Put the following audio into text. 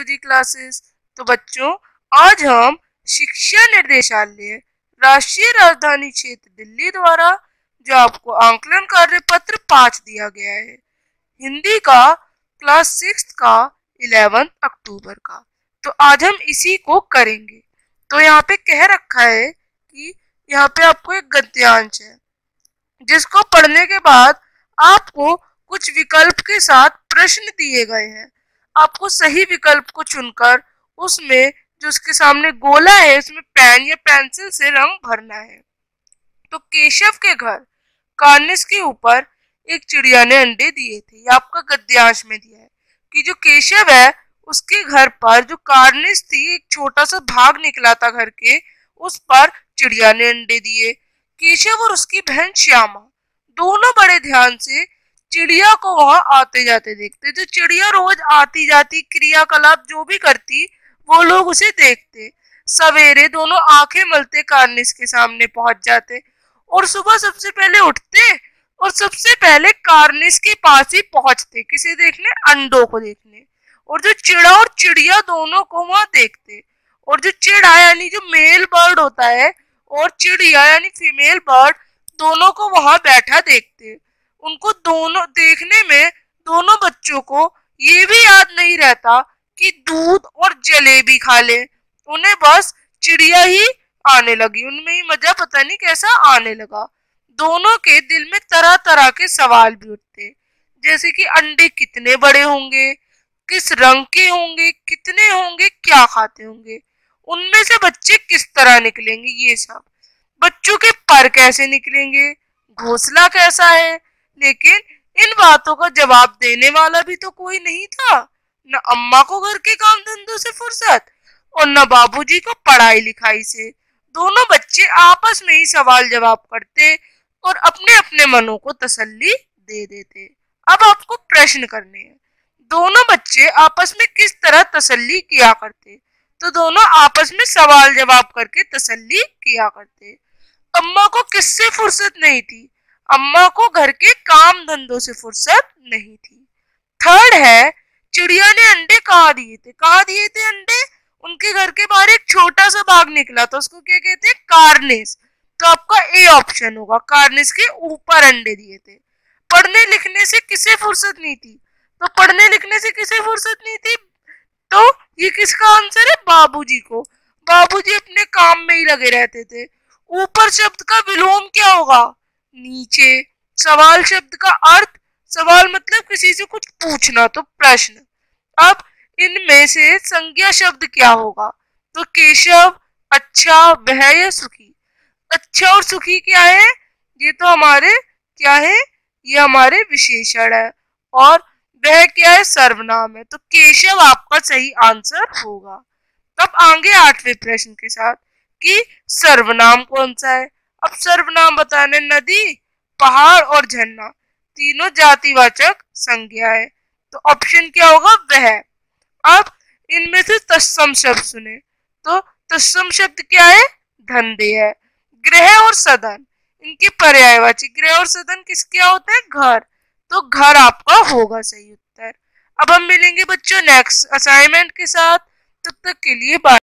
जी classes. तो बच्चों, आज हम शिक्षा निर्देशालय राष्ट्रीय राजधानी क्षेत्र दिल्ली द्वारा जो आपको आंकलन कार्य पत्र 5 दिया गया है, हिंदी का क्लास 6 का 11 अक्टूबर का, तो आज हम इसी को करेंगे। तो यहाँ पे कह रखा है कि यहाँ पे आपको एक गद्यांश है जिसको पढ़ने के बाद आपको कुछ विकल्प के साथ प्रश्न दिए गए हैं। आपको सही विकल्प को चुनकर उसमें जो उसके सामने गोला है उसमें पेन या पेंसिल से रंग भरना है। तो केशव के घर कार्निस के ऊपर एक चिड़िया ने अंडे दिए थे। ये आपका गद्यांश में दिया है कि जो केशव है उसके घर पर जो कार्निस थी, एक छोटा सा भाग निकला था घर के, उस पर चिड़िया ने अंडे दिए। केशव और उसकी बहन श्यामा दोनों बड़े ध्यान से चिड़िया को वहां आते जाते देखते। जो चिड़िया रोज आती जाती क्रियाकलाप जो भी करती वो लोग उसे देखते। सवेरे दोनों आंखें मलते कार्निस के सामने पहुंच जाते और सुबह सबसे पहले उठते और सबसे पहले कार्निस के पास ही पहुंचते, किसे देखने? अंडों को देखने। और जो चिड़ा और चिड़िया दोनों को वहां देखते। और जो चिड़ा यानी जो मेल बर्ड होता है और चिड़िया यानी फीमेल बर्ड दोनों को वहां बैठा देखते। उनको दोनों देखने में दोनों बच्चों को ये भी याद नहीं रहता कि दूध और जलेबी खा ले। उन्हें बस चिड़िया ही आने लगी, उनमें ही मजा पता नहीं कैसा आने लगा। दोनों के दिल में तरह तरह के सवाल भी उठते, जैसे कि अंडे कितने बड़े होंगे, किस रंग के होंगे, कितने होंगे, क्या खाते होंगे, उनमें से बच्चे किस तरह निकलेंगे, ये सब। बच्चों के पर कैसे निकलेंगे, घोंसला कैसा है। लेकिन इन बातों का जवाब देने वाला भी तो कोई नहीं था। न अम्मा को घर के काम धंधों से फुर्सत और न बाबूजी को पढ़ाई लिखाई से। दोनों बच्चे आपस में ही सवाल जवाब करते और अपने अपने मनों को तसल्ली दे देते। अब आपको प्रश्न करने हैं। दोनों बच्चे आपस में किस तरह तसल्ली किया करते? तो दोनों आपस में सवाल जवाब करके तसल्ली किया करते। अम्मा को किससे फुर्सत नहीं थी? अम्मा को घर के काम धंधों से फुर्सत नहीं थी। थर्ड है, चिड़िया ने अंडे कहाँ दिए थे? कहाँ दिए थे अंडे? उनके घर के बाहर एक छोटा सा भाग निकला था, उसको क्या कहते हैं? कार्निस। तो आपका ए ऑप्शन होगा, कार्निस के ऊपर अंडे दिए थे। पढ़ने लिखने से किसे फुर्सत नहीं थी? तो पढ़ने लिखने से किसे फुर्सत नहीं थी? तो ये किसका आंसर है? बाबूजी को। बाबूजी अपने काम में ही लगे रहते थे। ऊपर शब्द का विलोम क्या होगा? नीचे। सवाल शब्द का अर्थ, सवाल मतलब किसी से कुछ पूछना, तो प्रश्न। अब इनमें से संज्ञा शब्द क्या होगा? तो केशव, अच्छा, वह या सुखी। अच्छा और सुखी क्या है? ये तो हमारे क्या है? ये हमारे विशेषण है। और वह क्या है? सर्वनाम है। तो केशव आपका सही आंसर होगा। तब आगे 8वें प्रश्न के साथ कि सर्वनाम कौन सा है। अब सर्वनाम बताने, नदी, पहाड़ और झरना तीनों जातिवाचक संज्ञा है। तो ऑप्शन क्या होगा? वह। अब इनमें से तत्सम शब्द सुने। तो तत्सम शब्द क्या है? धंधे है। गृह और सदन इनके पर्यायवाची। गृह और सदन किस क्या होता है? घर। तो घर आपका होगा सही उत्तर। अब हम मिलेंगे बच्चों नेक्स्ट असाइनमेंट के साथ, तब तक के लिए बाय।